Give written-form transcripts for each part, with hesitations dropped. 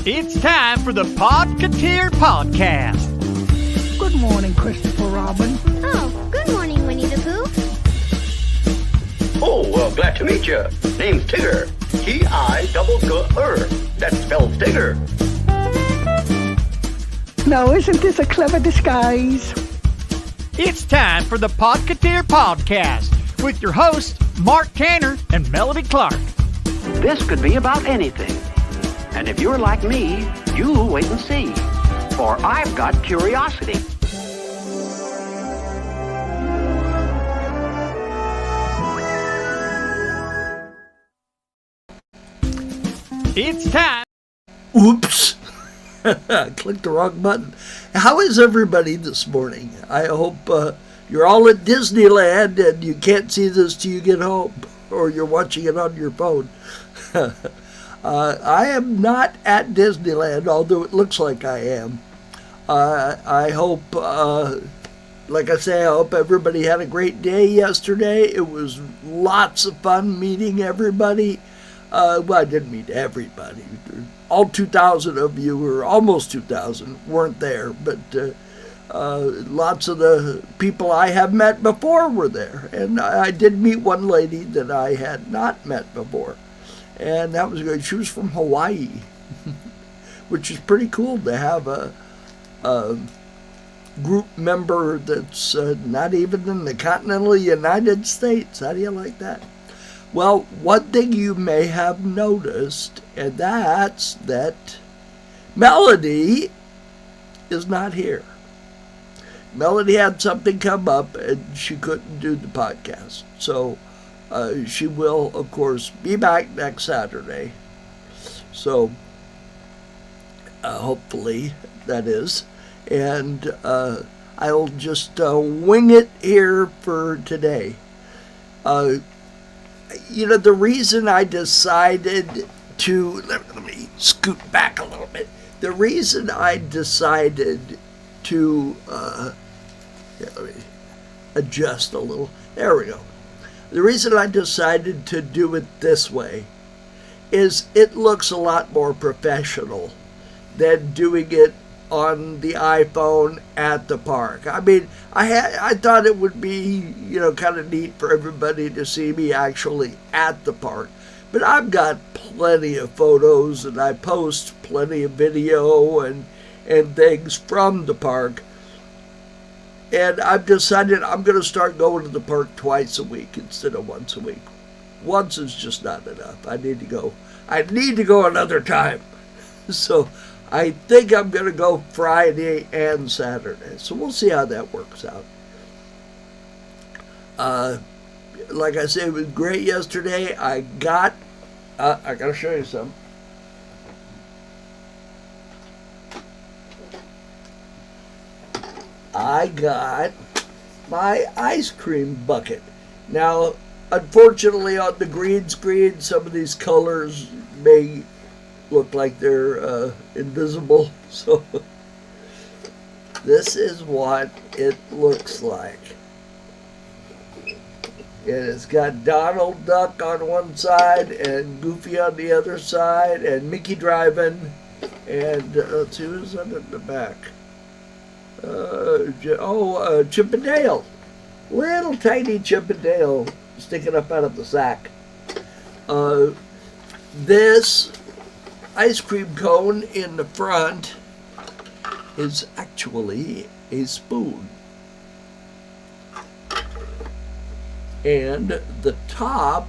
It's time for the Podketeer Podcast. Good morning, Christopher Robin. Oh, good morning, Winnie the Pooh. Oh, well, glad to meet you. Name's Tigger. T-I-double-G-R. That spells Tigger. Now, isn't this a clever disguise? It's time for the Podketeer Podcast with your hosts, Mark Tanner and Melody Clark. This could be about anything. And if you're like me, you'll wait and see. For I've got curiosity. It's time. Oops. I clicked the wrong button. How is everybody this morning? I hope you're all at Disneyland and you can't see this till you get home, or you're watching it on your phone. I am not at Disneyland, although it looks like I am. I hope, like I say, I hope everybody had a great day yesterday. It was lots of fun meeting everybody. Well, I didn't meet everybody. All 2,000 of you, or almost 2,000, weren't there, but lots of the people I have met before were there. And I did meet one lady that I had not met before. And that was good. She was from Hawaii, which is pretty cool to have a group member that's not even in the continental United States. How do you like that? Well, one thing you may have noticed, and that's that Melody is not here. Melody had something come up, and she couldn't do the podcast. So she will, of course, be back next Saturday. So, hopefully, that is. And I'll just wing it here for today. The reason I decided to... Let me scoot back a little bit. The reason I decided to... let me adjust a little. There we go. The reason I decided to do it this way is it looks a lot more professional than doing it on the iPhone at the park. I mean, I thought it would be, kind of neat for everybody to see me actually at the park. But I've got plenty of photos, and I post plenty of video and things from the park. And I've decided I'm going to start going to the park twice a week instead of once a week. Once is just not enough. I need to go another time. So I think I'm going to go Friday and Saturday. So we'll see how that works out. Like I said, it was great yesterday. I got to show you something. I got my ice cream bucket. Now, unfortunately, on the green screen, some of these colors may look like they're invisible. So, this is what it looks like. And it's got Donald Duck on one side and Goofy on the other side and Mickey driving. And let's see who's on the back. Chip and Dale. Little tiny Chip and Dale sticking up out of the sack. This ice cream cone in the front is actually a spoon. And the top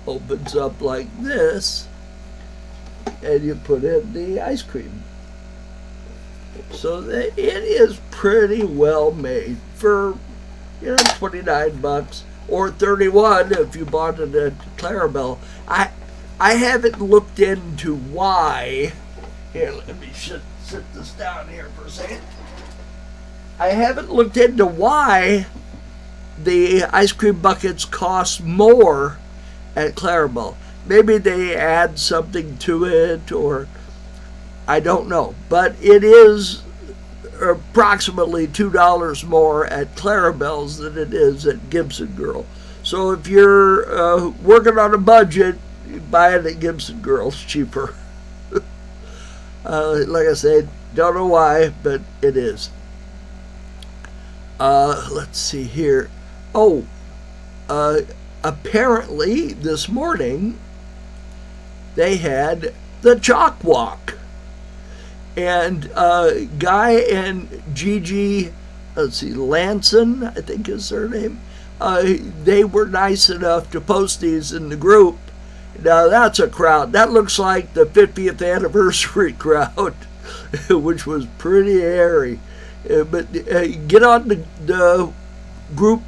opens up like this, and you put in the ice cream. So it is pretty well made for, $29 or $31 if you bought it at Clarabelle. I haven't looked into why. Here, let me sit this down here for a second. I haven't looked into why the ice cream buckets cost more at Clarabelle. Maybe they add something to it, or I don't know. But it is approximately $2 more at Clarabelle's than it is at Gibson Girl. So if you're working on a budget, buy it at Gibson Girl. It's cheaper. Like I said, don't know why, but it is. Let's see here. Oh, apparently this morning they had the Chalk Walk. And Guy and Gigi, let's see, Lanson, I think is their name, they were nice enough to post these in the group. Now that's a crowd. That looks like the 50th anniversary crowd, which was pretty hairy. But get on the group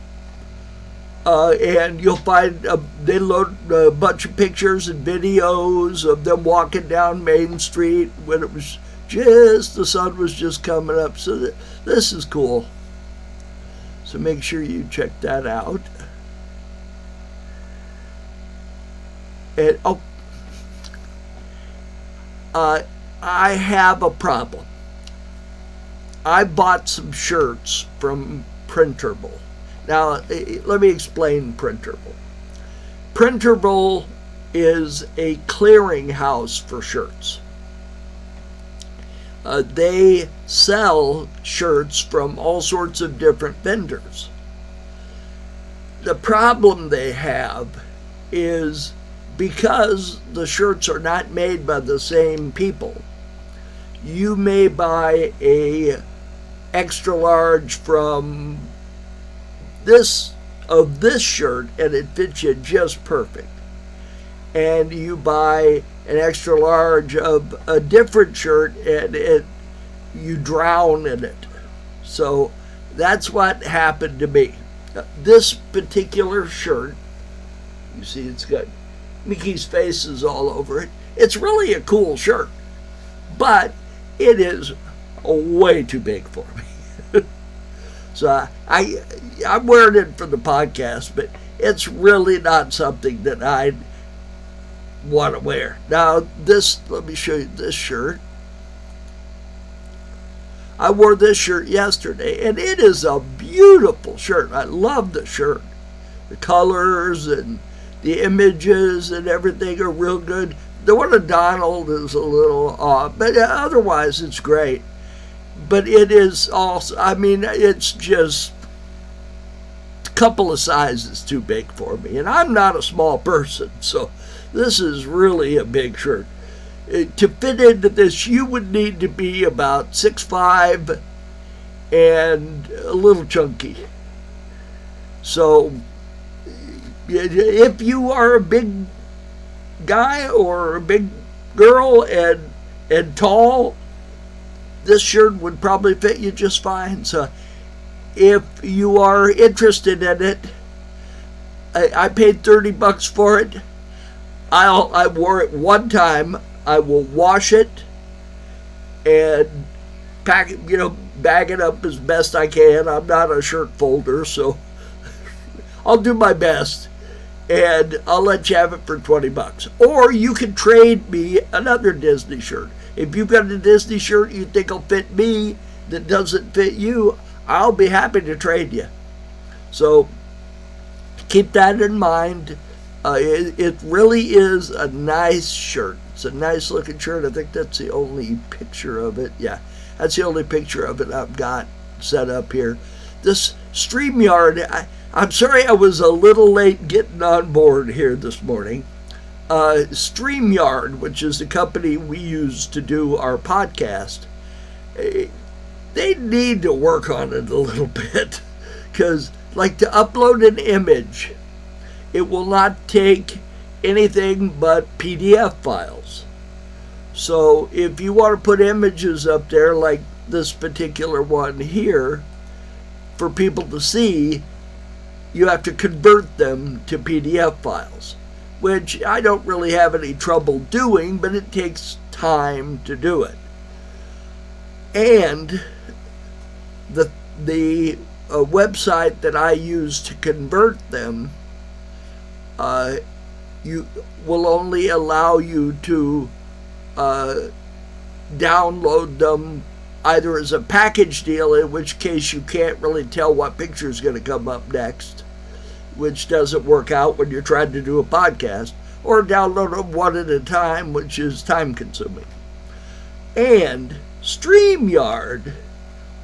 and you'll find they load a bunch of pictures and videos of them walking down Main Street when it was just, the sun was just coming up. So this is cool. So make sure you check that out. And I have a problem. I bought some shirts from Printable. Now, let me explain Printable. Printable is a clearinghouse for shirts. They sell shirts from all sorts of different vendors. The problem they have is because the shirts are not made by the same people, you may buy a extra large from this shirt and it fits you just perfect. And you buy an extra large of a different shirt and you drown in it. So that's what happened to me. This particular shirt, you see it's got Mickey's faces all over it. It's really a cool shirt, but it is way too big for me. So I'm wearing it for the podcast, but it's really not something that I'd want to wear. Now let me show you this shirt. I wore this shirt yesterday, and it is a beautiful shirt. I love the shirt. The colors and the images and everything are real good. The one of Donald is a little off, but otherwise it's great. But it is also, it's just a couple of sizes too big for me. And I'm not a small person, so this is really a big shirt. To fit into this, you would need to be about 6'5" and a little chunky. So if you are a big guy or a big girl and tall, this shirt would probably fit you just fine. So if you are interested in it, I paid $30 for it. I wore it one time. I will wash it and pack it, bag it up as best I can. I'm not a shirt folder, so I'll do my best. And I'll let you have it for $20. Or you can trade me another Disney shirt. If you've got a Disney shirt you think will fit me that doesn't fit you, I'll be happy to trade you. So keep that in mind. It really is a nice shirt. It's a nice looking shirt. I think that's the only picture of it. Yeah, that's the only picture of it I've got set up here. This Streamyard, I'm sorry I was a little late getting on board here this morning. Streamyard, which is the company we use to do our podcast, they need to work on it a little bit. Because, like, to upload an image, it will not take anything but PDF files. So if you want to put images up there like this particular one here for people to see, you have to convert them to PDF files, which I don't really have any trouble doing, but it takes time to do it. And the website that I use to convert them you will only allow you to download them either as a package deal, in which case you can't really tell what picture is going to come up next, which doesn't work out when you're trying to do a podcast, or download them one at a time, which is time consuming. And Streamyard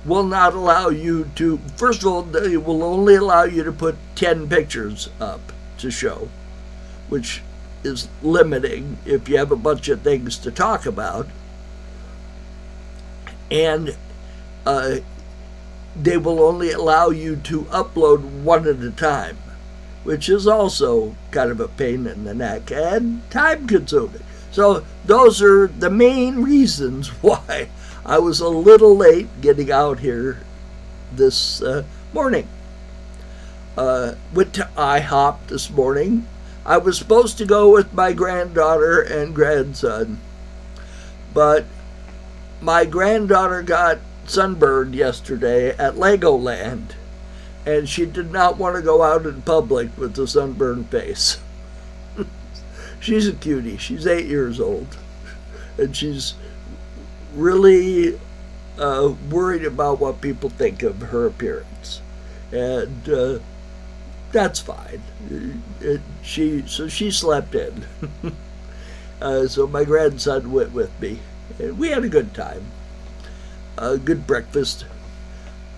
will not allow you to, first of all, they will only allow you to put 10 pictures up to show, which is limiting if you have a bunch of things to talk about. And they will only allow you to upload one at a time, which is also kind of a pain in the neck and time consuming. So those are the main reasons why I was a little late getting out here this morning. Went to IHOP this morning. I was supposed to go with my granddaughter and grandson, but my granddaughter got sunburned yesterday at Legoland, and she did not want to go out in public with a sunburned face. She's a cutie. She's 8 years old, and she's really worried about what people think of her appearance, and that's fine. So she slept in. So my grandson went with me, and we had a good time. A good breakfast.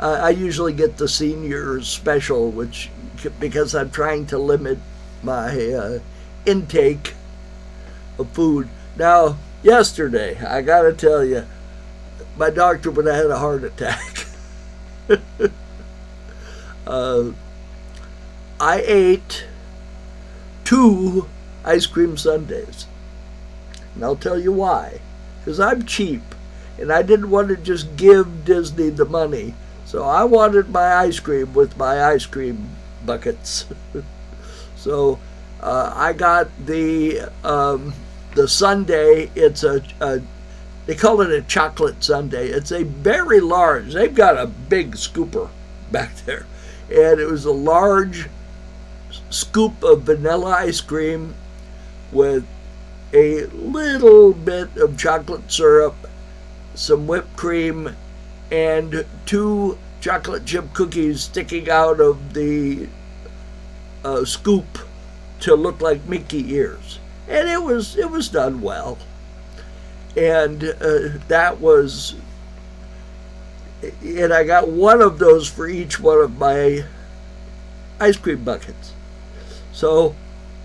I usually get the senior special, which, because I'm trying to limit my intake of food. Now, yesterday, I gotta tell you, my doctor would have had a heart attack. I ate 2 ice cream sundaes. And I'll tell you why. Because I'm cheap, and I didn't want to just give Disney the money. So I wanted my ice cream with my ice cream buckets. So I got the sundae. It's they call it a chocolate sundae. It's a very large, they've got a big scooper back there. And it was a large scoop of vanilla ice cream with a little bit of chocolate syrup, some whipped cream, and 2 chocolate chip cookies sticking out of the scoop to look like Mickey ears. And it was done well. And that was, and I got one of those for each one of my ice cream buckets. So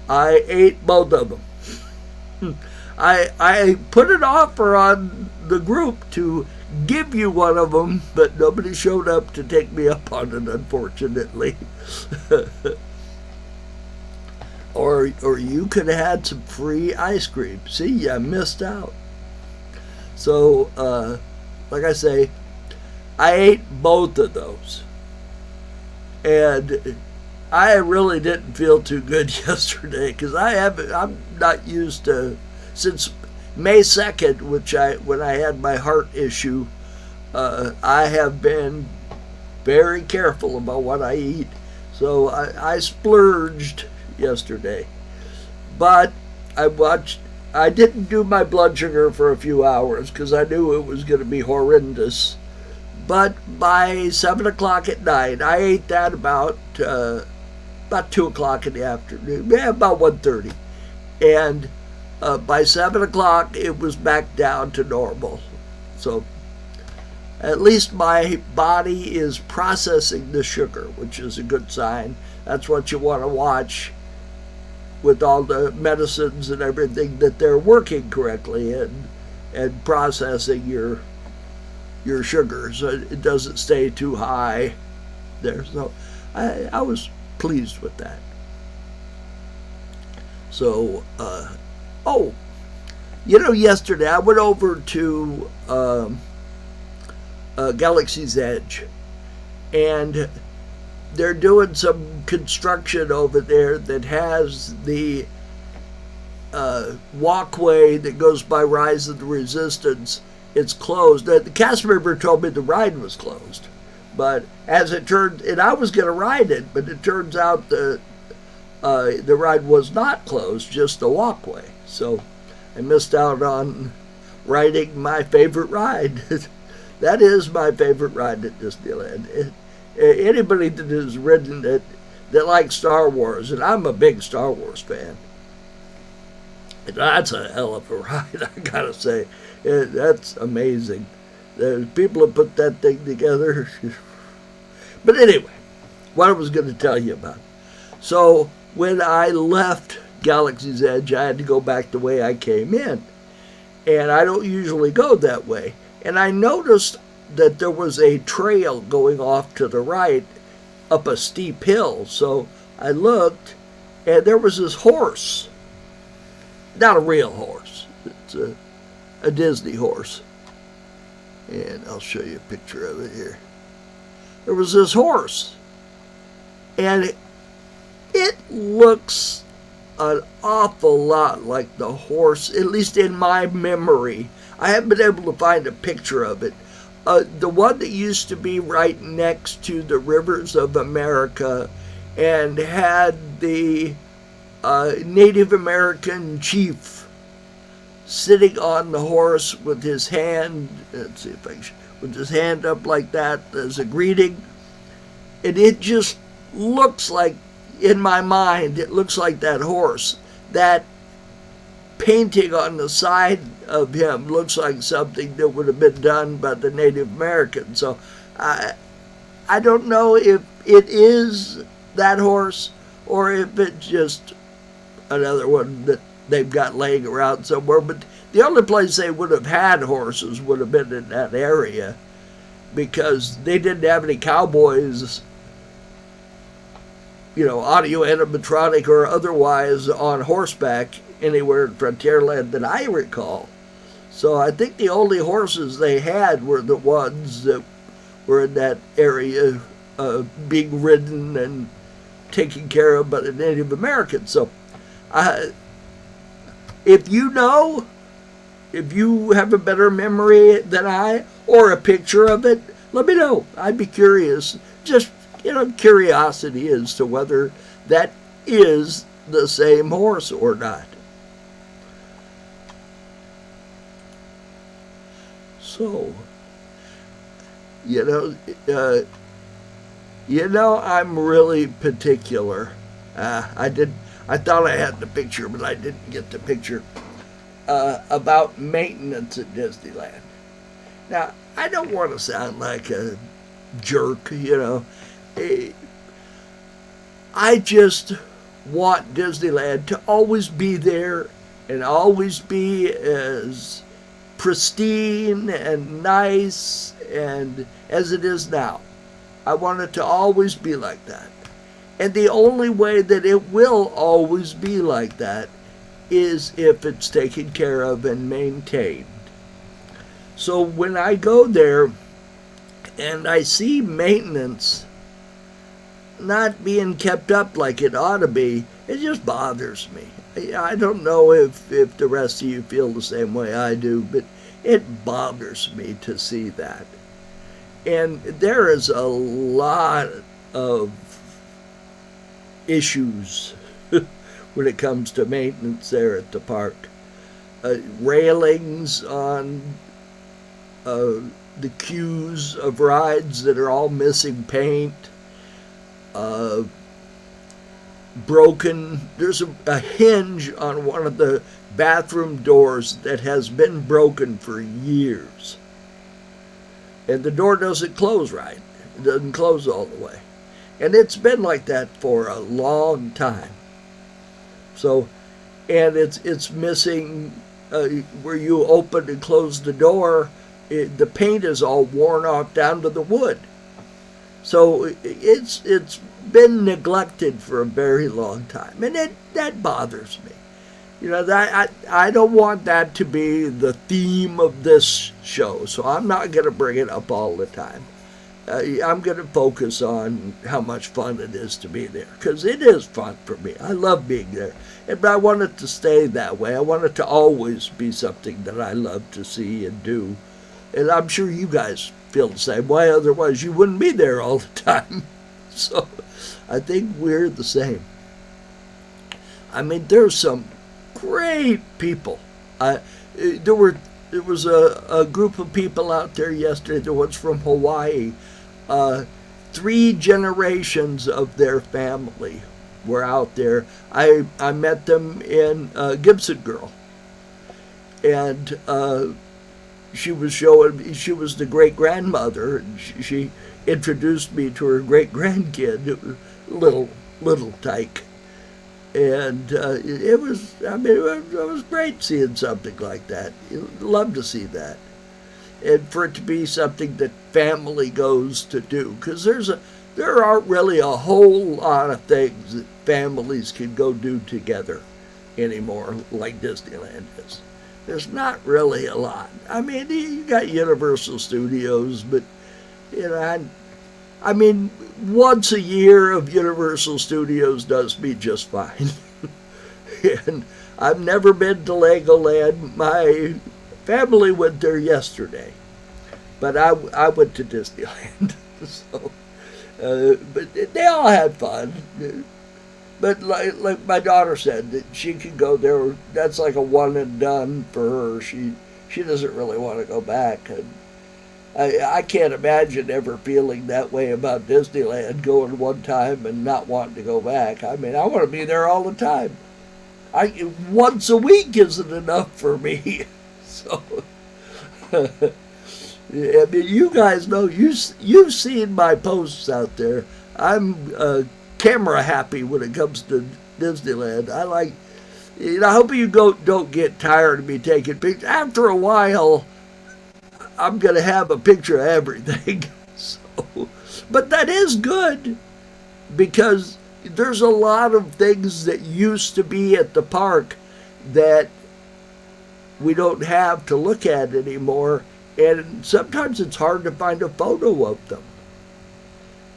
I ate both of them. I put an offer on the group to give you one of them, but nobody showed up to take me up on it, unfortunately. or you could have had some free ice cream. See, you missed out. So, like I say, I ate both of those. And I really didn't feel too good yesterday, because I'm not used to, since May 2nd, when I had my heart issue, I have been very careful about what I eat. So I splurged yesterday. But I didn't do my blood sugar for a few hours because I knew it was going to be horrendous. But by 7 o'clock at night, I ate that about 2 o'clock in the afternoon, about 1:30. And by 7 o'clock, it was back down to normal. So at least my body is processing the sugar, which is a good sign. That's what you want to watch with all the medicines and everything, that they're working correctly and processing your sugar so it doesn't stay too high there. So I was pleased with that. So, yesterday I went over to Galaxy's Edge, and they're doing some construction over there that has the walkway that goes by Rise of the Resistance. It's closed. The cast member told me the ride was closed, but as it turned, and I was going to ride it, but it turns out the ride was not closed, just the walkway. So I missed out on riding my favorite ride. That is my favorite ride at Disneyland. Anybody that has ridden it that likes Star Wars, and I'm a big Star Wars fan, That's a hell of a ride, I gotta say. That's amazing. People have put that thing together. But anyway, what I was going to tell you about. So when I left Galaxy's Edge, I had to go back the way I came in. And I don't usually go that way. And I noticed that there was a trail going off to the right up a steep hill. So I looked, and there was this horse. Not a real horse. It's a Disney horse. And I'll show you a picture of it here. There was this horse. And it looks an awful lot like the horse, at least in my memory. I haven't been able to find a picture of it. The one that used to be right next to the Rivers of America and had the Native American chief sitting on the horse with his hand, let's see if I can, with his hand up like that as a greeting. And it just looks like, in my mind, it looks like that horse. That painting on the side of him looks like something that would have been done by the Native Americans. So I don't know if it is that horse or if it's just another one that they've got laying around somewhere. But the only place they would have had horses would have been in that area, because they didn't have any cowboys, audio animatronic or otherwise, on horseback anywhere in Frontierland that I recall. So I think the only horses they had were the ones that were in that area being ridden and taken care of by the Native Americans. So if you have a better memory than I, or a picture of it, let me know. I'd be curious. Just, curiosity as to whether that is the same horse or not. So, I'm really particular. I thought I had the picture, but I didn't get the picture, about maintenance at Disneyland. Now, I don't want to sound like a jerk, I just want Disneyland to always be there and always be as pristine and nice and as it is now. I want it to always be like that. And the only way that it will always be like that is if it's taken care of and maintained. So when I go there and I see maintenance not being kept up like it ought to be, it just bothers me. I don't know if the rest of you feel the same way I do, but it bothers me to see that. And there is a lot of issues when it comes to maintenance there at the park. Railings on the queues of rides that are all missing paint. Broken. There's a hinge on one of the bathroom doors that has been broken for years. And the door doesn't close right. It doesn't close all the way. And it's been like that for a long time. So, and it's missing, where you open and close the door, the paint is all worn off down to the wood. So it's been neglected for a very long time, and that bothers me. That I don't want that to be the theme of this show, so I'm not going to bring it up all the time. I'm going to focus on how much fun it is to be there, because it is fun for me. I love being there, but I want it to stay that way. I want it to always be something that I love to see and do, and I'm sure you guys feel the same way. Otherwise, you wouldn't be there all the time. So I think we're the same. I mean, there's some great people. There was a group of people out there yesterday that was from Hawaii. 3 generations of their family were out there. I met them in Gibson Girl, and she was the great grandmother, and she introduced me to her great grandkid. It was little tyke, and it was great seeing something like that. You love to see that, and for it to be something that family goes to do, because there aren't really a whole lot of things that families can go do together anymore, like Disneyland is. There's not really a lot. I mean, you got Universal Studios, but, I mean, once a year of Universal Studios does me just fine. And I've never been to Legoland. My family went there yesterday, but I went to Disneyland. So, but they all had fun. But like my daughter said, that she could go there. That's like a one and done for her. She doesn't really want to go back. And I can't imagine ever feeling that way about Disneyland, going one time and not wanting to go back. I mean, I want to be there all the time. Once a week isn't enough for me. So, I mean, you guys know, you've seen my posts out there. I'm camera happy when it comes to Disneyland. I hope you don't get tired of me taking pictures. After a while, I'm going to have a picture of everything. So, but that is good, because there's a lot of things that used to be at the park that we don't have to look at anymore, and sometimes it's hard to find a photo of them,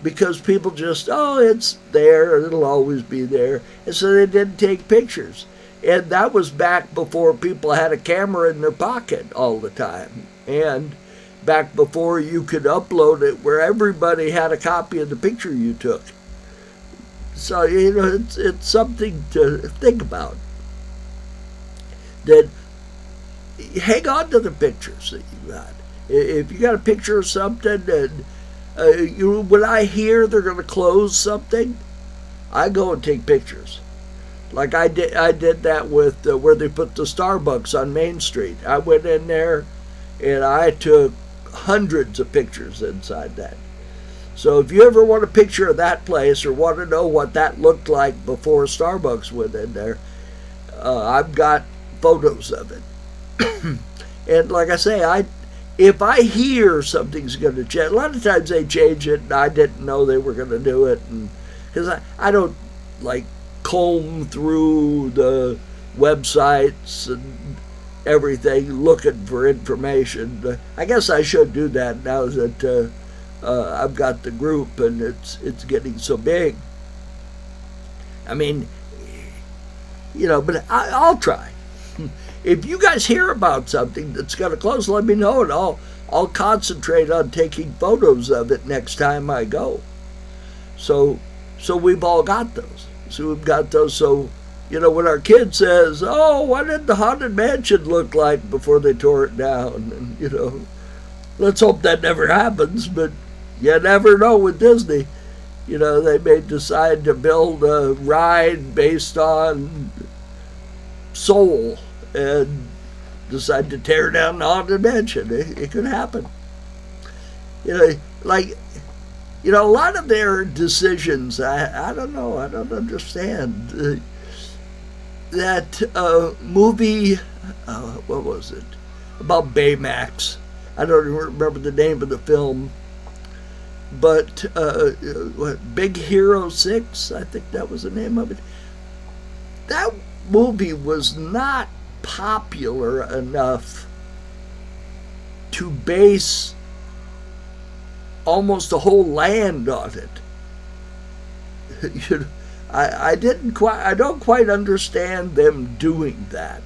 because people just, it's there, it'll always be there, and so they didn't take pictures. And that was back before people had a camera in their pocket all the time, and back before you could upload it where everybody had a copy of the picture you took. So, it's something to think about. That hang on to the pictures that you got. If you got a picture of something, and when I hear they're going to close something, I go and take pictures. Like I did that with where they put the Starbucks on Main Street. I went in there and I took hundreds of pictures inside that. So if you ever want a picture of that place, or want to know what that looked like before Starbucks went in there, I've got photos of it. And like I say, if I hear something's going to change, a lot of times they change it, and I didn't know they were going to do it, and because I don't like comb through the websites and everything looking for information. I guess I should do that now that I've got the group and it's getting so big. I mean, but I'll try. If you guys hear about something that's going to close, let me know, and I'll concentrate on taking photos of it next time I go. So we've all got those. So we've got those. So, when our kid says, what did the Haunted Mansion look like before they tore it down? And, let's hope that never happens, but you never know with Disney. They may decide to build a ride based on Soul and decide to tear down the Haunted Mansion. It could happen. A lot of their decisions, I don't know, I don't understand. That movie, what was it? About Baymax. I don't even remember the name of the film. But, Big Hero 6, I think that was the name of it. That movie was not popular enough to base almost a whole land on it. I don't quite understand them doing that,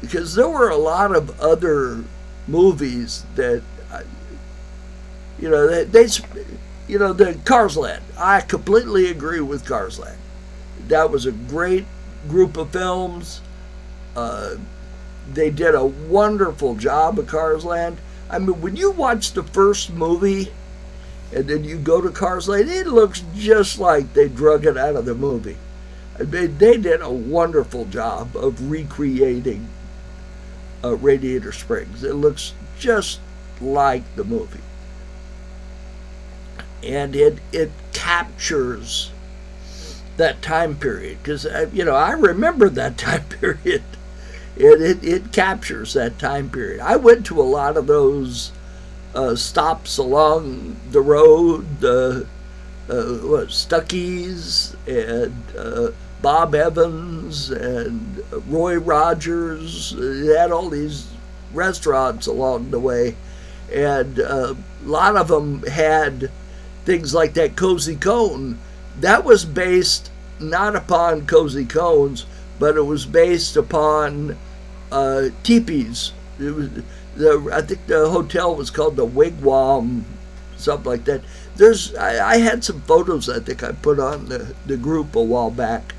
because there were a lot of other movies that, the Cars Land. I completely agree with Cars Land. That was a great group of films. They did a wonderful job of Cars Land. I mean, when you watch the first movie, And then you go to Cars Lane, it looks just like they drug it out of the movie. They did a wonderful job of recreating Radiator Springs. It looks just like the movie. And it captures that time period. Because, I remember that time period. It captures that time period. I went to a lot of those stops along the road, Stuckey's and Bob Evans and Roy Rogers. They had all these restaurants along the way, and a lot of them had things like that Cozy Cone. That was based not upon Cozy Cones, but it was based upon teepees. It was I think the hotel was called the Wigwam, something like that. I had some photos I think I put on the group a while back,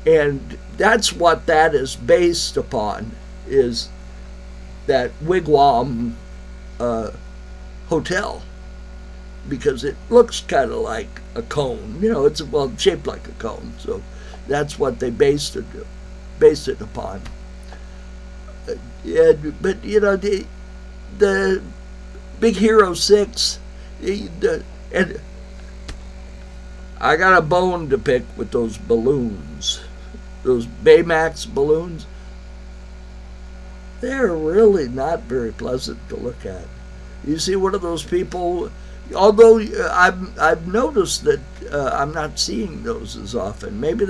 and that's what that is based upon, is that Wigwam hotel, because it looks kind of like a cone. It's shaped like a cone, so that's what they based it upon. But the Big Hero 6, and I got a bone to pick with those balloons, those Baymax balloons. They're really not very pleasant to look at. You see one of those people, although I've noticed that I'm not seeing those as often. Maybe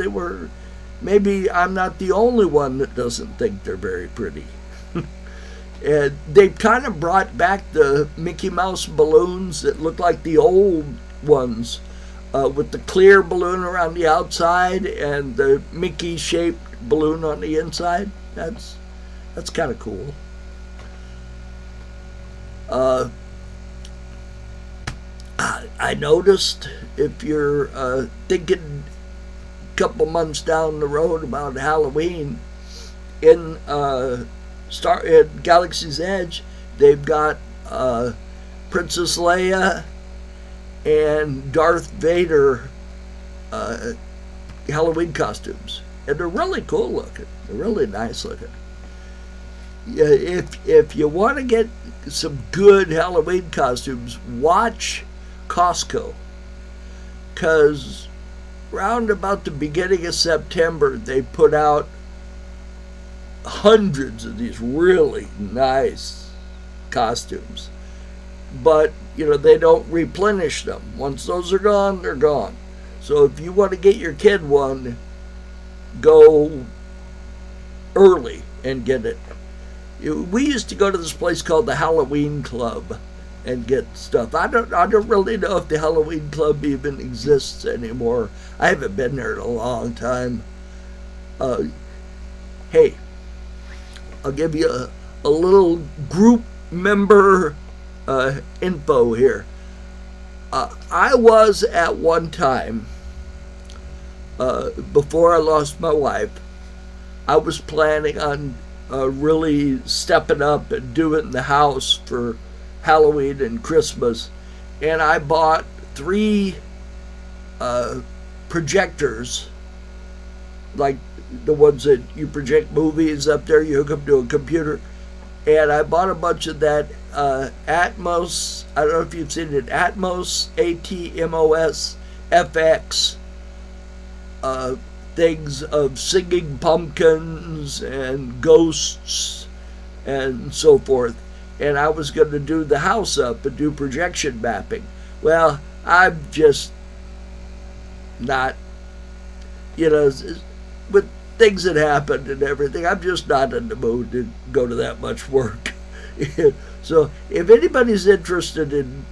I'm not the only one that doesn't think they're very pretty. And they've kind of brought back the Mickey Mouse balloons that look like the old ones, with the clear balloon around the outside and the Mickey-shaped balloon on the inside. That's kind of cool. I noticed, if you're thinking a couple months down the road about Halloween, in at Galaxy's Edge, they've got Princess Leia and Darth Vader Halloween costumes, and they're really cool looking. They're really nice looking. If you want to get some good Halloween costumes, watch Costco, because round about the beginning of September they put out hundreds of these really nice costumes, but they don't replenish them. Once those are gone, they're gone. So if you want to get your kid one, go early and get it. We used to go to this place called the Halloween Club and get stuff. I don't really know if the Halloween Club even exists anymore. I haven't been there in a long time. Hey, I'll give you a little group member info here. I was at one time, before I lost my wife, I was planning on really stepping up and doing the house for Halloween and Christmas, and I bought 3 projectors, like the ones that you project movies up there, you hook up to a computer, and I bought a bunch of that Atmos, I don't know if you've seen it, Atmos, ATMOS, FX, things of singing pumpkins and ghosts and so forth. And I was going to do the house up and do projection mapping. Well, I'm just not, with things that happened and everything, I'm just not in the mood to go to that much work. So if anybody's interested in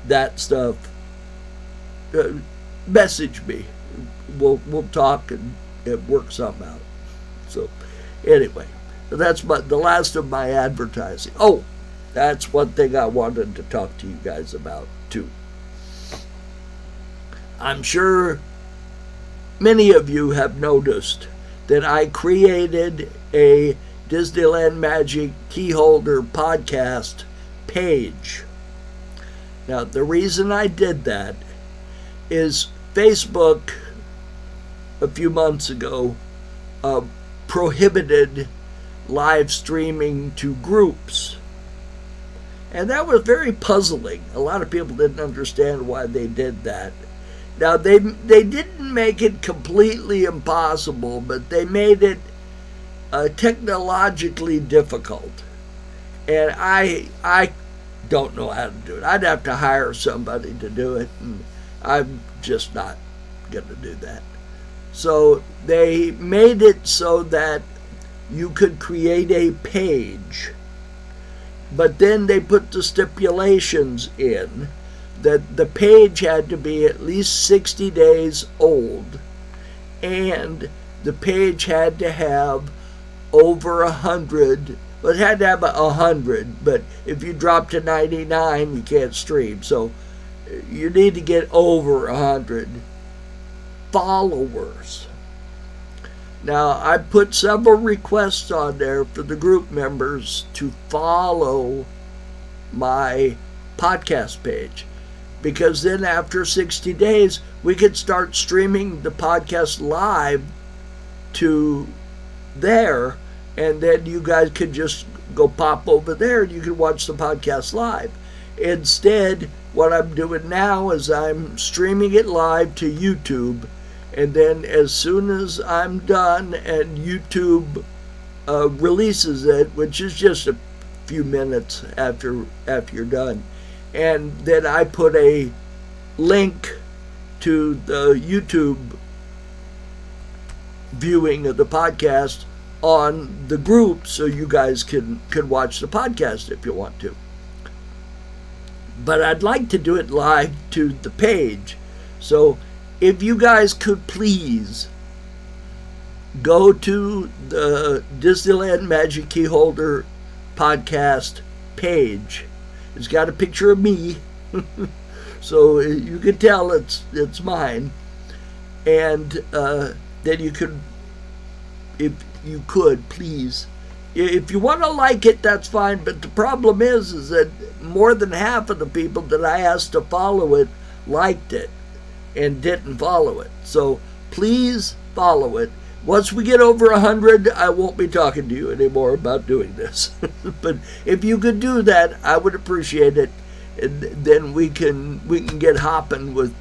that stuff, message me. We'll talk and work something out. So anyway, that's the last of my advertising. Oh, that's one thing I wanted to talk to you guys about too. I'm sure many of you have noticed that I created a Disneyland Magic Keyholder podcast page. Now, the reason I did that is Facebook, a few months ago, prohibited live streaming to groups. And that was very puzzling. A lot of people didn't understand why they did that. Now, they didn't make it completely impossible, but they made it technologically difficult. And I don't know how to do it. I'd have to hire somebody to do it, and I'm just not going to do that. So they made it so that you could create a page, but then they put the stipulations in that the page had to be at least 60 days old, and the page had to have over 100. Well, it had to have 100, but if you drop to 99, you can't stream. So you need to get over 100 followers. Now, I put several requests on there for the group members to follow my podcast page, because then after 60 days, we could start streaming the podcast live to there, and then you guys could just go pop over there and you can watch the podcast live. Instead, what I'm doing now is I'm streaming it live to YouTube, and then as soon as I'm done and YouTube releases it, which is just a few minutes after you're done, and then I put a link to the YouTube viewing of the podcast on the group, so you guys can watch the podcast if you want to. But I'd like to do it live to the page. So if you guys could please go to the Disneyland Magic Keyholder podcast page. It's got a picture of me, so you can tell it's mine. And then you could, if you could, please. If you want to like it, that's fine, but the problem is that more than half of the people that I asked to follow it liked it and didn't follow it. So please follow it. Once we get over 100, I won't be talking to you anymore about doing this. But if you could do that, I would appreciate it. And then we can get hopping with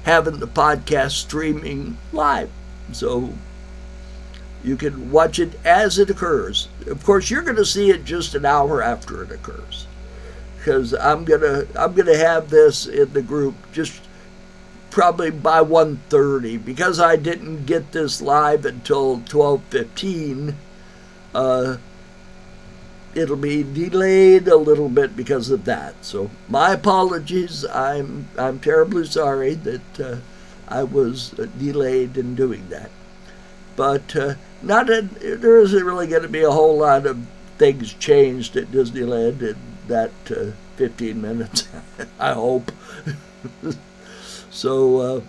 having the podcast streaming live. So you can watch it as it occurs. Of course, you're going to see it just an hour after it occurs, because I'm gonna have this in the group just probably by 1:30, because I didn't get this live until 12:15. It'll be delayed a little bit because of that. So my apologies. I'm terribly sorry that I was delayed in doing that. But there isn't really going to be a whole lot of things changed at Disneyland in that 15 minutes, I hope. So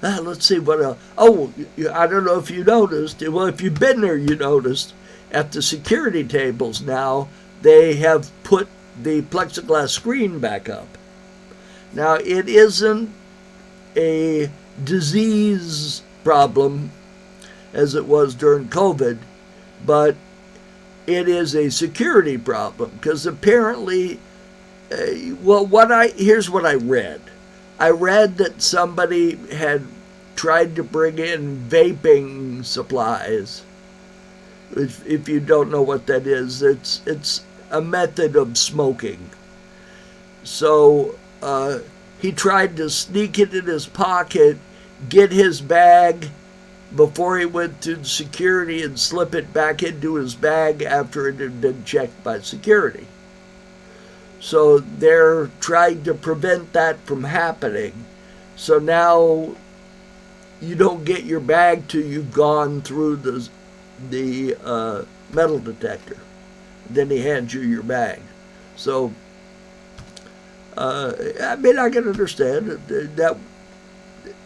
let's see what else. Oh, I don't know if you noticed. Well, if you've been there, you noticed at the security tables now, they have put the plexiglass screen back up. Now, it isn't a disease problem as it was during COVID, but it is a security problem, because apparently, here's what I read. I read that somebody had tried to bring in vaping supplies. If you don't know what that is, it's a method of smoking. So he tried to sneak it in his pocket, get his bag before he went to security, and slip it back into his bag after it had been checked by security. So they're trying to prevent that from happening. So now you don't get your bag till you've gone through the metal detector. Then he hands you your bag. So, I can understand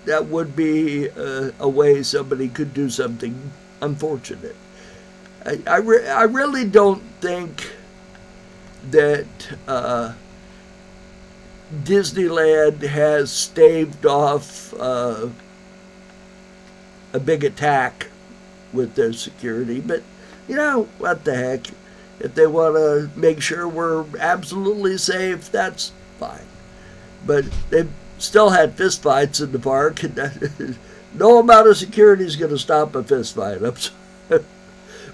that would be a way somebody could do something unfortunate. I really don't think that Disneyland has staved off a big attack with their security, but what the heck? If they want to make sure we're absolutely safe, that's fine. But they still had fistfights in the park, and no amount of security is going to stop a fistfight.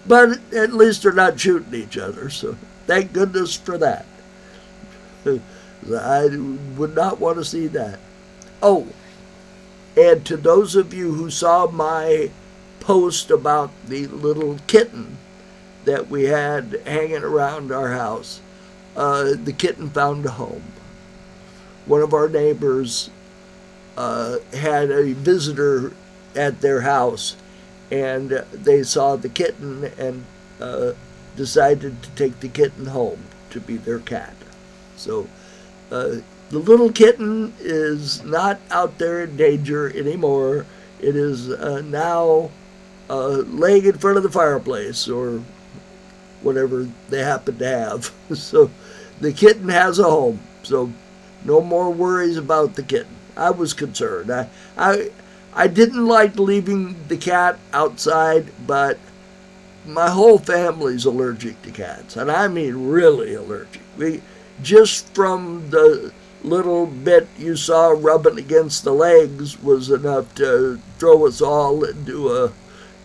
But at least they're not shooting each other, so thank goodness for that. I would not want to see that. Oh, and to those of you who saw my post about the little kitten that we had hanging around our house, the kitten found a home. One of our neighbors had a visitor at their house, and they saw the kitten and decided to take the kitten home to be their cat. So the little kitten is not out there in danger anymore. It is now laying in front of the fireplace or whatever they happen to have. So the kitten has a home. So no more worries about the kitten. I was concerned. I didn't like leaving the cat outside, but my whole family's allergic to cats, and I mean really allergic. Just from the little bit you saw rubbing against the legs was enough to throw us all into a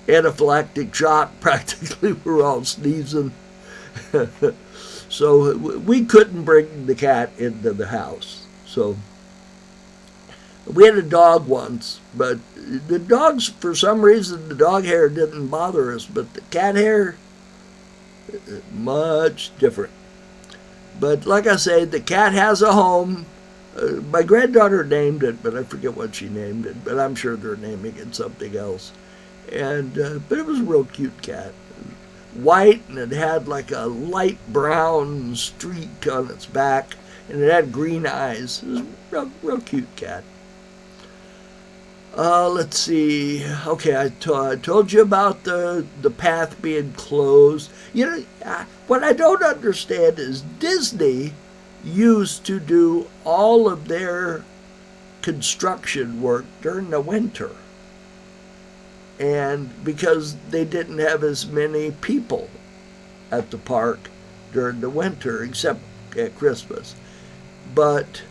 anaphylactic shock. Practically, we're all sneezing. So we couldn't bring the cat into the house. So we had a dog once, but the dogs, for some reason, the dog hair didn't bother us, but the cat hair, much different. But like I say, the cat has a home. My granddaughter named it, but I forget what she named it, but I'm sure they're naming it something else. And but it was a real cute cat. White, and it had like a light brown streak on its back, and it had green eyes. It was a real cute cat. Let's see. Okay, I told you about the path being closed. What I don't understand is Disney used to do all of their construction work during the winter. And because they didn't have as many people at the park during the winter, except at Christmas. But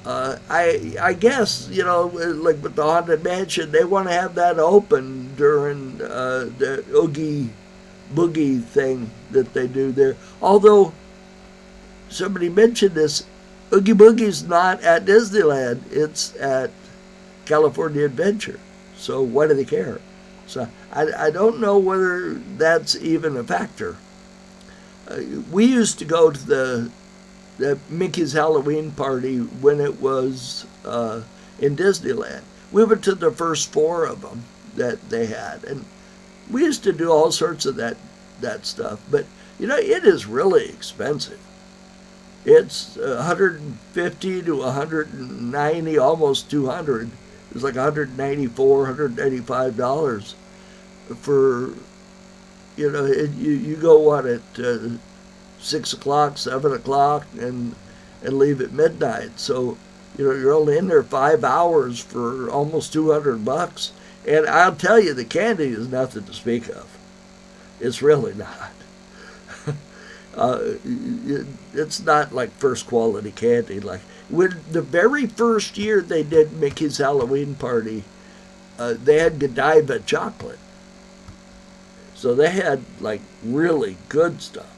I guess, like with the Haunted Mansion, they want to have that open during the Oogie Boogie thing that they do there. Although, somebody mentioned this, Oogie Boogie's not at Disneyland, it's at California Adventure. So why do they care? So I don't know whether that's even a factor. We used to go to the Mickey's Halloween party when it was in Disneyland. We went to the first 4 of them that they had, and we used to do all sorts of that stuff. But it is really expensive. It's $150 to $190, almost $200. It's like $194, $195 for you go at 6 o'clock, 7 o'clock, and leave at midnight. So you're only in there 5 hours for almost $200. And I'll tell you, the candy is nothing to speak of. It's really not. It's not like first quality candy. Like when the very first year they did Mickey's Halloween party, they had Godiva chocolate. So they had like really good stuff.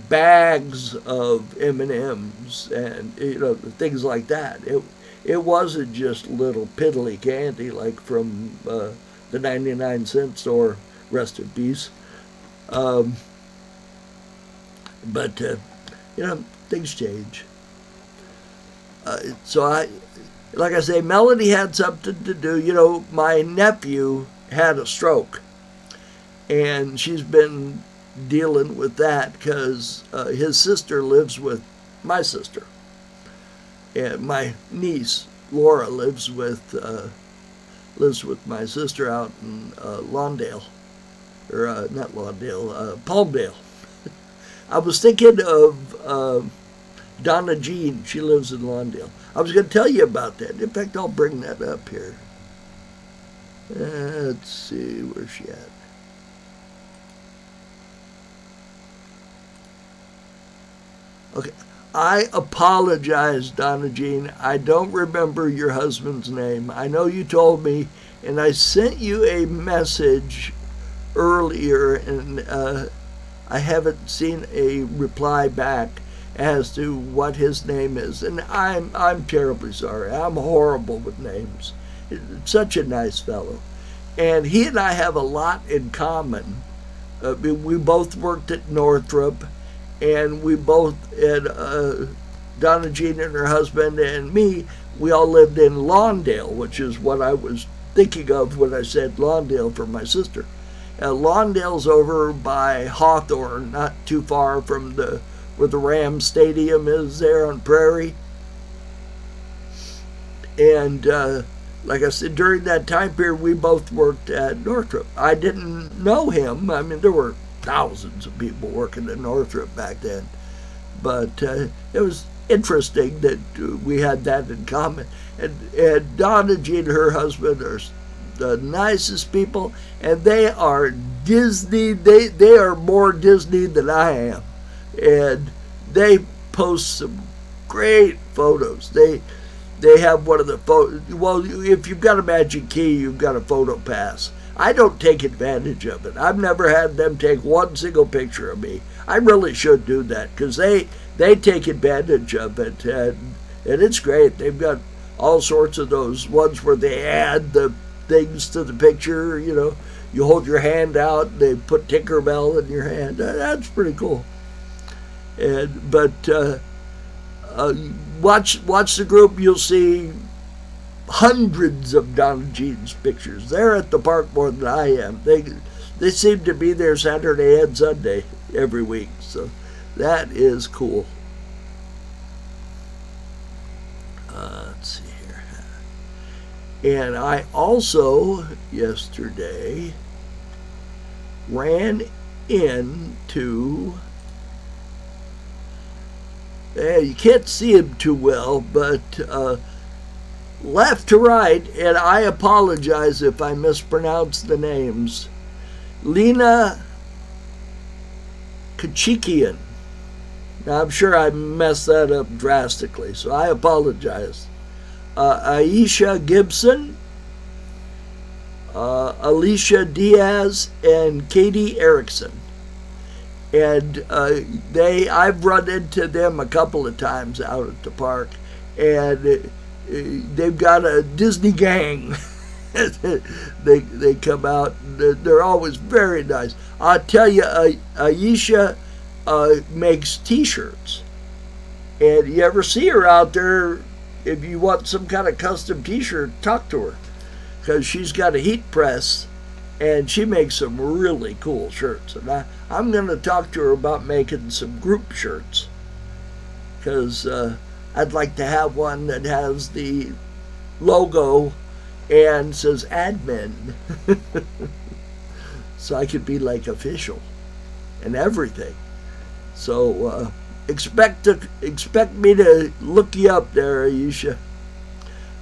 Bags of M&Ms and things like that. It wasn't just little piddly candy like from the 99-cent store. Rest in peace. But things change. So like I say, Melody had something to do. My nephew had a stroke, and she's been dealing with that because his sister lives with my sister, and my niece Laura lives with my sister out in Lawndale, or not Lawndale, Palmdale. I was thinking of Donna Jean, she lives in Lawndale. I was going to tell you about that. In fact, I'll bring that up here. Let's see, where's she at? Okay, I apologize, Donna Jean. I don't remember your husband's name. I know you told me, and I sent you a message earlier, and I haven't seen a reply back as to what his name is, and I'm terribly sorry. I'm horrible with names. Such a nice fellow, and he and I have a lot in common. We both worked at Northrop, and we both had Donna Jean and her husband and me. We all lived in Lawndale, which is what I was thinking of when I said Lawndale for my sister. Lawndale's over by Hawthorne, not too far from where the Rams Stadium is there on Prairie. And like I said, during that time period, we both worked at Northrop. I didn't know him. I mean, there were thousands of people working at Northrop back then. But it was interesting that we had that in common. And Donna Jean and her husband are the nicest people, and they are Disney. They are more Disney than I am, and they post some great photos. They have one of the photos. Well, if you've got a Magic Key, you've got a photo pass. I don't take advantage of it. I've never had them take one single picture of me. I really should do that, because they take advantage of it, and it's great. They've got all sorts of those ones where they add the things to the picture. You know, you hold your hand out, and they put Tinkerbell in your hand. That's pretty cool. But watch the group. You'll see hundreds of Donna Jean's pictures. They're at the park more than I am. They seem to be there Saturday and Sunday every week. So that is cool. Let's see here. And I also yesterday ran into, you can't see him too well, but left to right, and I apologize if I mispronounce the names, Lena Kachikian. Now, I'm sure I messed that up drastically, so I apologize. Aisha Gibson, Alicia Diaz, and Katie Erickson. And I've run into them a couple of times out at the park, and they've got a Disney gang. They come out. They're always very nice. I'll tell you, Aisha makes T-shirts, and you ever see her out there, if you want some kind of custom T-shirt, talk to her, because she's got a heat press, and she makes some really cool shirts. And I'm going to talk to her about making some group shirts, because I'd like to have one that has the logo and says admin, so I could be like official and everything. So expect me to look you up there, Aisha.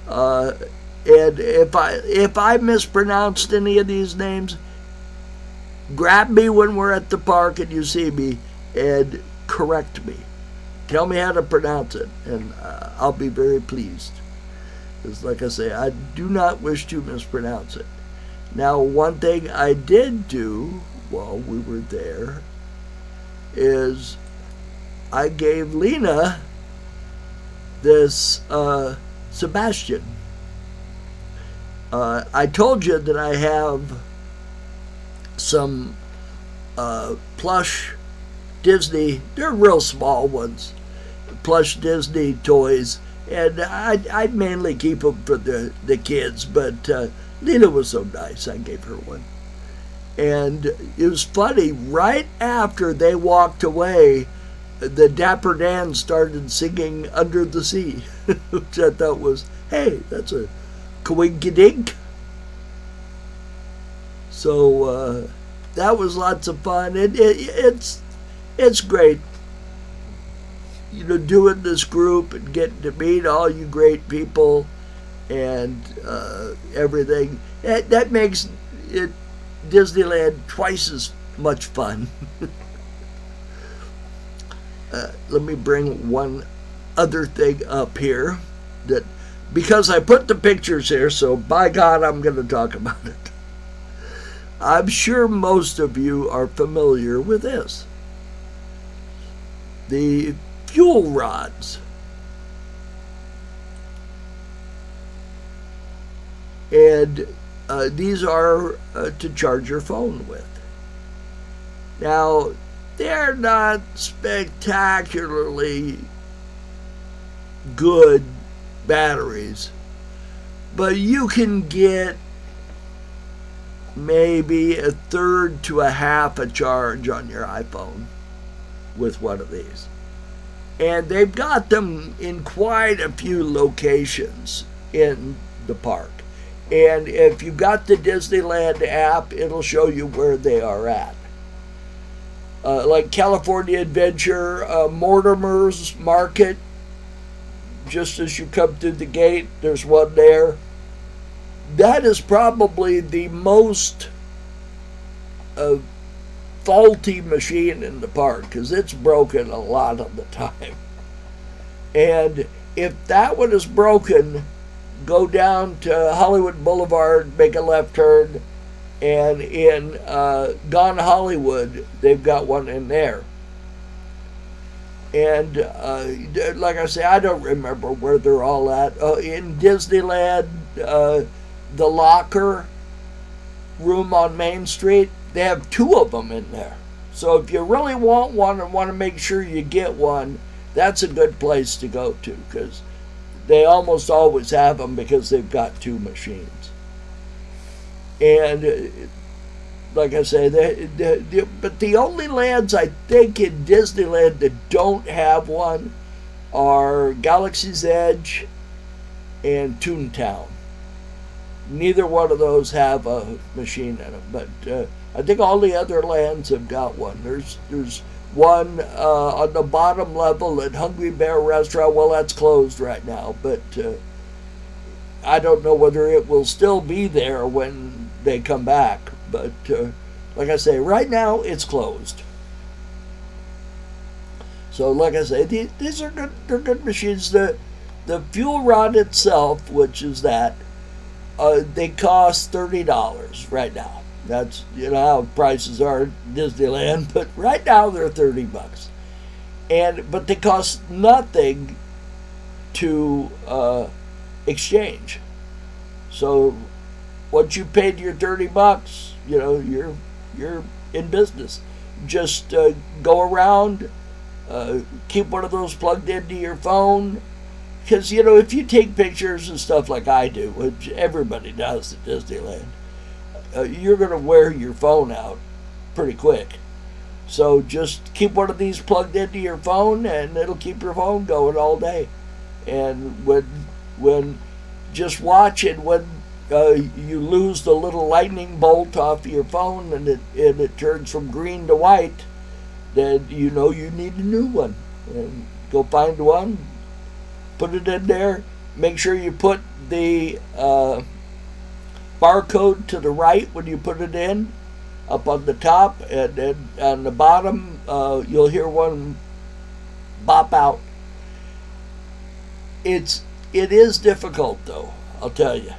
And if I mispronounced any of these names, grab me when we're at the park and you see me and correct me. Tell me how to pronounce it, and I'll be very pleased. Because, like I say, I do not wish to mispronounce it. Now, one thing I did do while we were there is I gave Lena this Sebastian. I told you that I have some plush Disney, they're real small ones, plush Disney toys, and I mainly keep them for the kids, but Lena was so nice, I gave her one. And it was funny, right after they walked away, the Dapper Dan started singing Under the Sea, which I thought was, hey, that's a coinkydink. So that was lots of fun. It's great. doing this group and getting to meet all you great people and everything. That makes it Disneyland twice as much fun. Let me bring one other thing up here, that because I put the pictures here, so by God, I'm going to talk about it. I'm sure most of you are familiar with this. The fuel rods. And these are to charge your phone with. Now, they're not spectacularly good batteries, but you can get maybe a third to a half a charge on your iPhone with one of these. And they've got them in quite a few locations in the park. And if you've got the Disneyland app, it'll show you where they are at. Like California Adventure, Mortimer's Market, just as you come through the gate, there's one there. That is probably the most faulty machine in the park, because it's broken a lot of the time. And if that one is broken, go down to Hollywood Boulevard, make a left turn, and in Gone Hollywood, they've got one in there. And like I say, I don't remember where they're all at. In Disneyland, the locker room on Main Street, they have 2 of them in there. So if you really want one and want to make sure you get one, that's a good place to go to, because they almost always have them because they've got 2 machines. And like I say, but the only lands I think in Disneyland that don't have one are Galaxy's Edge and Toontown. Neither one of those have a machine in them, but I think all the other lands have got one. There's one on the bottom level at Hungry Bear Restaurant. Well, that's closed right now, but I don't know whether it will still be there when they come back. But like I say, right now it's closed. So like I say, these are good. They're good machines. The fuel rod itself, which is that, they cost $30 right now. That's how prices are at Disneyland, but right now they're $30. But they cost nothing to exchange. So once you paid your $30, you're in business. Just go around, keep one of those plugged into your phone. Because, if you take pictures and stuff like I do, which everybody does at Disneyland, you're going to wear your phone out pretty quick. So just keep one of these plugged into your phone, and it'll keep your phone going all day. And when just watch it, when you lose the little lightning bolt off your phone and it turns from green to white, then you need a new one. And go find one, put it in there. Make sure you put the barcode to the right when you put it in, up on the top, and then on the bottom you'll hear one bop out. It is difficult, though, I'll tell you.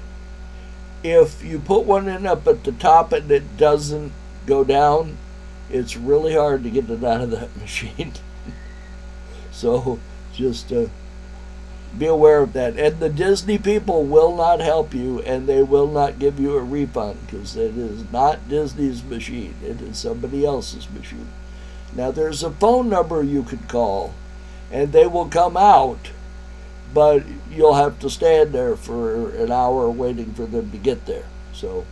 If you put one in up at the top and it doesn't go down, it's really hard to get it out of that machine. So just be aware of that. And the Disney people will not help you, and they will not give you a refund, because it is not Disney's machine. It is somebody else's machine. Now, there's a phone number you could call, and they will come out, but you'll have to stand there for an hour waiting for them to get there. So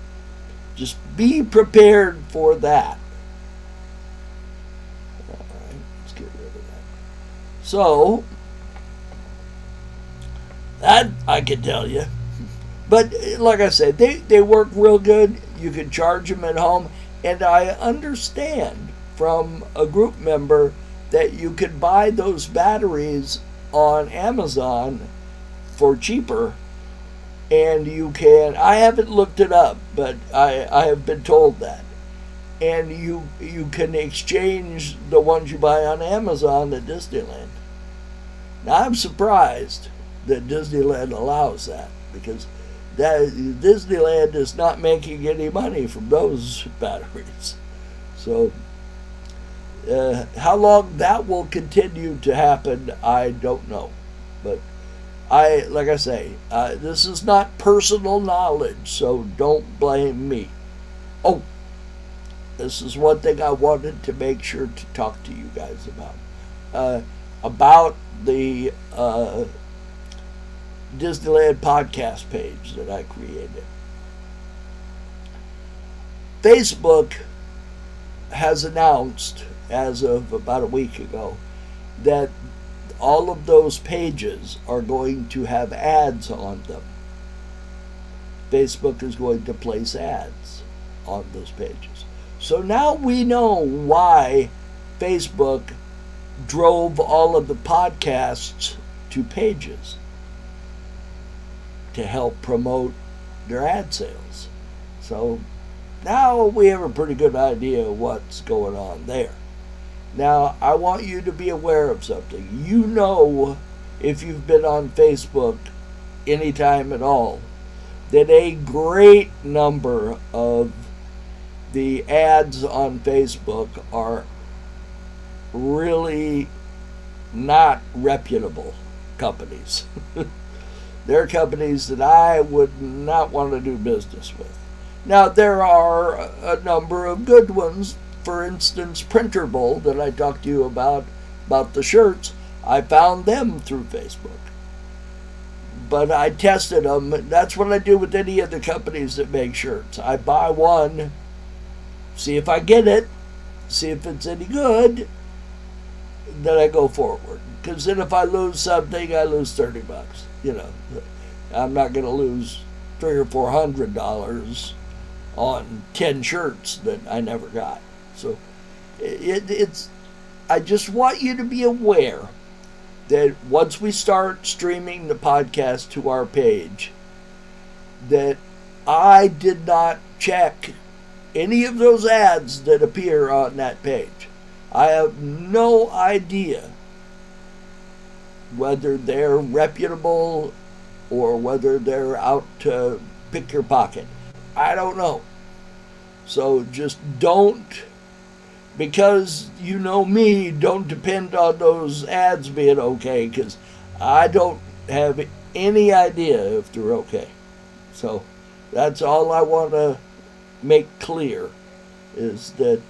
just be prepared for that. All right, let's get rid of that. So that I can tell you. But like I said, they work real good. You can charge them at home. And I understand from a group member that you can buy those batteries on Amazon for cheaper, and you can, I haven't looked it up, but I have been told that, and you can exchange the ones you buy on Amazon at Disneyland. Now, I'm surprised that Disneyland allows that, because Disneyland is not making any money from those batteries. So how long that will continue to happen, I don't know. But like I say, this is not personal knowledge, so don't blame me. Oh, this is one thing I wanted to make sure to talk to you guys about the Disneyland podcast page that I created. Facebook has announced, as of about a week ago, that all of those pages are going to have ads on them. Facebook is going to place ads on those pages. So now we know why Facebook drove all of the podcasts to pages, to help promote their ad sales. So now we have a pretty good idea of what's going on there. Now, I want you to be aware of something. You know, if you've been on Facebook anytime at all, that a great number of the ads on Facebook are really not reputable companies. They're companies that I would not want to do business with. Now, there are a number of good ones. For instance, Printable, that I talked to you about the shirts. I found them through Facebook. But I tested them. That's what I do with any of the companies that make shirts. I buy one, see if I get it, see if it's any good, then I go forward. Because then if I lose something, I lose $30. You know, I'm not going to lose $300 or $400 on 10 shirts that I never got. So it's. I just want you to be aware that once we start streaming the podcast to our page, that I did not check any of those ads that appear on that page. I have no idea whether they're reputable or whether they're out to pick your pocket. I don't know. So just don't, because you know me, don't depend on those ads being okay, because I don't have any idea if they're okay. So that's all I want to make clear, is that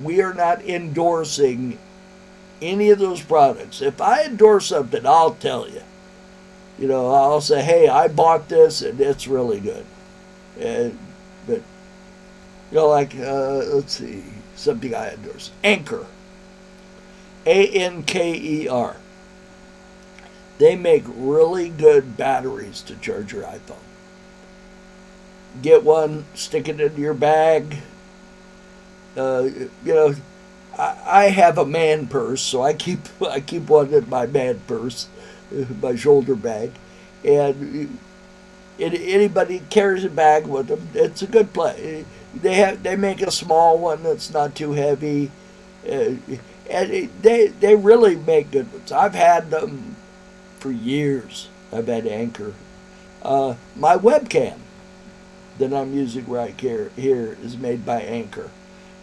we are not endorsing any of those products. If I endorse something, I'll tell you. You know, I'll say, hey, I bought this and it's really good. But, you know, like, let's see, something I endorse. Anker. Anker. They make really good batteries to charge your iPhone. Get one, stick it into your bag. You know, I have a man purse, so I keep one in my man purse, my shoulder bag, and anybody carries a bag with them. It's a good play. They make a small one that's not too heavy, and they really make good ones. I've had them for years. I've had Anker. My webcam that I'm using right here is made by Anker.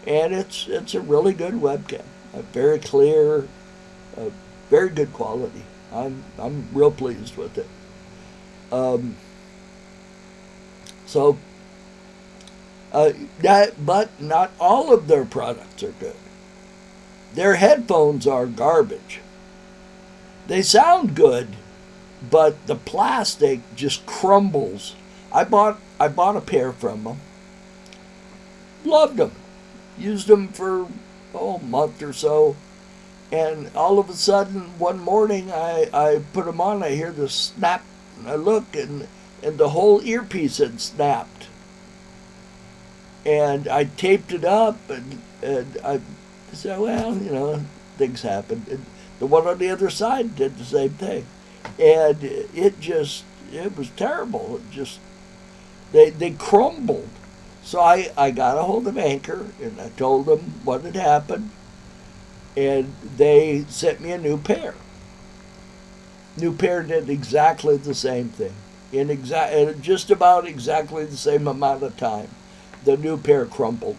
And it's a really good webcam, very clear, very good quality. I'm real pleased with it. But not all of their products are good. Their headphones are garbage. They sound good, but the plastic just crumbles. I bought a pair from them. Loved them. Used them for a month or so, and all of a sudden one morning I put them on. I hear the snap, and I look, and the whole earpiece had snapped. And I taped it up, and I said, well, you know, things happened. And the one on the other side did the same thing. And it was terrible. They crumbled. So I got a hold of Anchor, and I told them what had happened, and they sent me a new pair. New pair did exactly the same thing. In just about exactly the same amount of time, the new pair crumbled.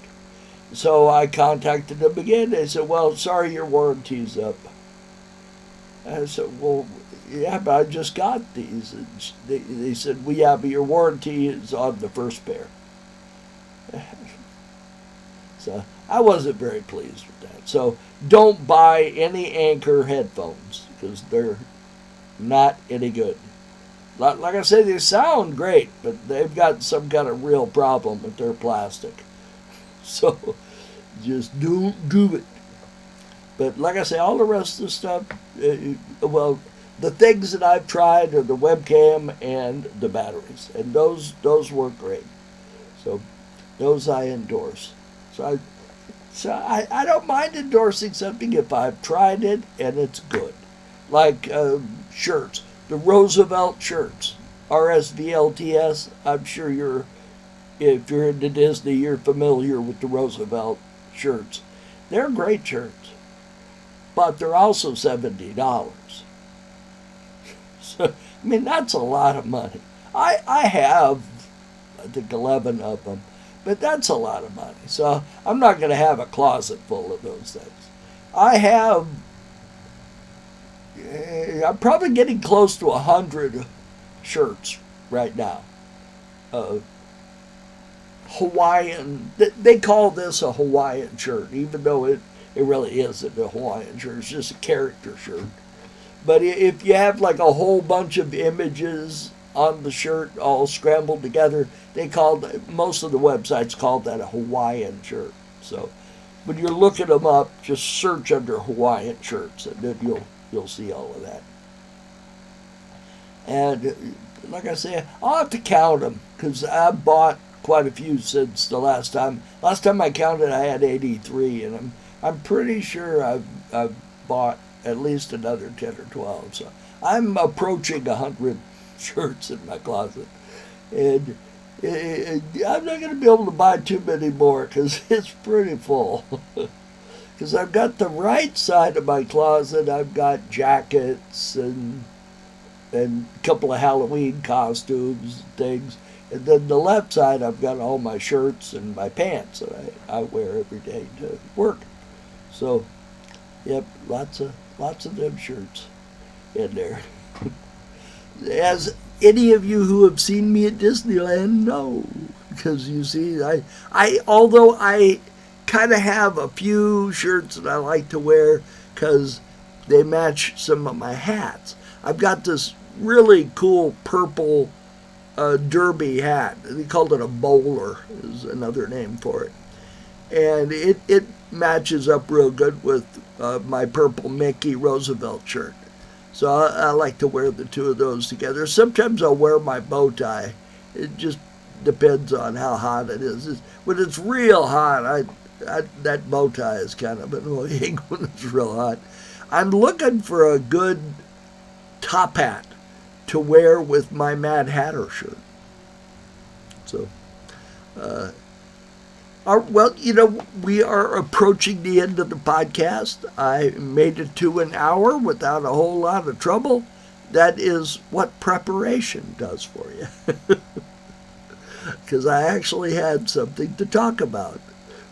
So I contacted them again. They said, well, sorry, your warranty's up. And I said, well, yeah, but I just got these. And they said, well, yeah, but your warranty is on the first pair. So I wasn't very pleased with that. So don't buy any Anchor headphones because they're not any good. Like I say, they sound great, but they've got some kind of real problem with their plastic. So just don't do it. But like I say, all the rest of the stuff, well, the things that I've tried are the webcam and the batteries, and those work great. So those I endorse. So I don't mind endorsing something if I've tried it and it's good. Like shirts, the Roosevelt shirts, RSVLTS. I'm sure if you're into Disney, you're familiar with the Roosevelt shirts. They're great shirts, but they're also $70. So, I mean, that's a lot of money. I have, I think, 11 of them, but that's a lot of money. So I'm not going to have a closet full of those things. I'm probably getting close to 100 shirts right now. Hawaiian, they call this a Hawaiian shirt, even though it really isn't a Hawaiian shirt. It's just a character shirt. But if you have like a whole bunch of images on the shirt all scrambled together, most of the websites call that a Hawaiian shirt. So when you're looking them up, just search under Hawaiian shirts, and then you'll see all of that. And like I say, I'll have to count them because I've bought quite a few since the last time. Last time I counted, I had 83, and I'm pretty sure I've bought at least another 10 or 12. So I'm approaching 100 shirts in my closet, and I'm not going to be able to buy too many more because it's pretty full. Because I've got the right side of my closet, I've got jackets and a couple of Halloween costumes and things. And then the left side, I've got all my shirts and my pants that I wear every day to work. So, yep, lots of them shirts in there. As any of you who have seen me at Disneyland know, because you see, although I kind of have a few shirts that I like to wear because they match some of my hats. I've got this really cool purple derby hat. They called it a bowler, is another name for it. And it matches up real good with my purple Mickey Roosevelt shirt. So I like to wear the two of those together. Sometimes I'll wear my bow tie. It just depends on how hot it is. When it's real hot, that bow tie is kind of annoying when it's real hot. I'm looking for a good top hat to wear with my Mad Hatter shirt. So, well, we are approaching the end of the podcast. I made it to an hour without a whole lot of trouble. That is what preparation does for you. Because I actually had something to talk about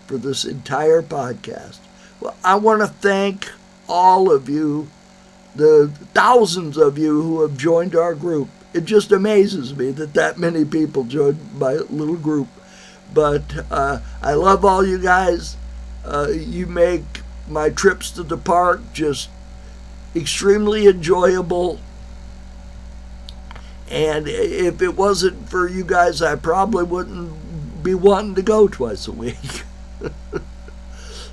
for this entire podcast. Well, I want to thank all of you, the thousands of you who have joined our group. It just amazes me that many people joined my little group. But I love all you guys. You make my trips to the park just extremely enjoyable. And if it wasn't for you guys, I probably wouldn't be wanting to go twice a week.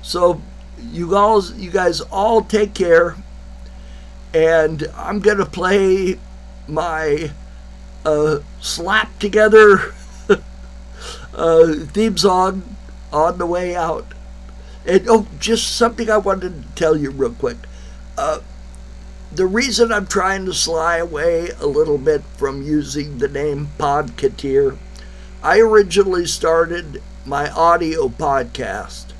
So you guys all take care. And I'm going to play my slap together theme song on the way out. And just something I wanted to tell you real quick. The reason I'm trying to sly away a little bit from using the name Podketeer, I originally started my audio podcast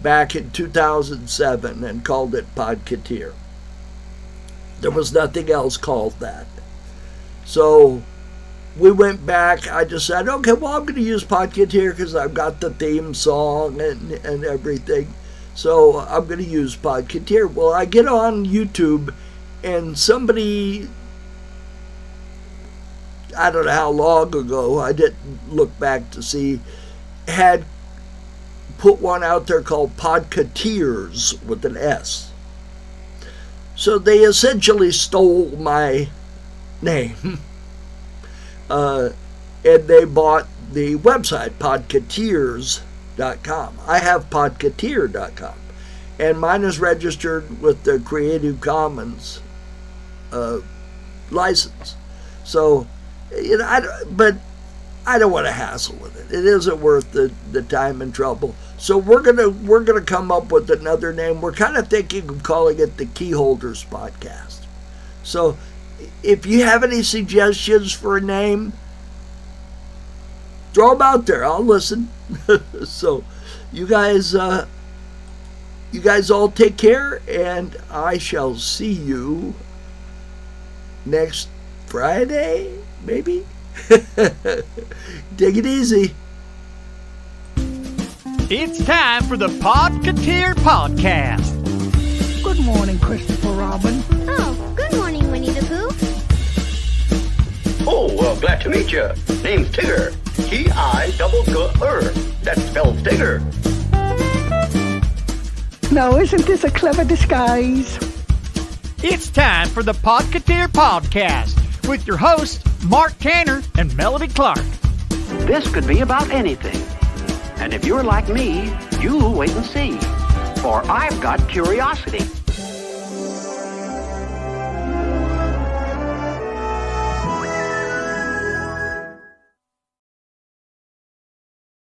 back in 2007 and called it Podketeer. There was nothing else called that. So we went back. I decided, okay, well, I'm going to use Podketeer because I've got the theme song and everything. So I'm going to use Podketeer. Well, I get on YouTube and somebody, I don't know how long ago, I didn't look back to see, had put one out there called Podketeers with an S. So they essentially stole my name. And they bought the website, Podketeers.com. I have Podketeer.com. And mine is registered with the Creative Commons license. So, but I don't want to hassle with it. It isn't worth the time and trouble. So we're gonna come up with another name. We're kind of thinking of calling it the Keyholders Podcast. So if you have any suggestions for a name, throw them out there. I'll listen. So you guys all take care, and I shall see you next Friday, maybe. Take it easy. It's time for the Podketeer Podcast. Good morning, Christopher Robin. Oh, good morning, Winnie the Pooh. Oh, well, glad to meet you. Name's Tigger. Keyholder. That spells Tigger. Now, isn't this a clever disguise? It's time for the Podketeer Podcast with your hosts, Mark Tanner and Melody Clark. This could be about anything. And if you're like me, you'll wait and see. For I've got curiosity.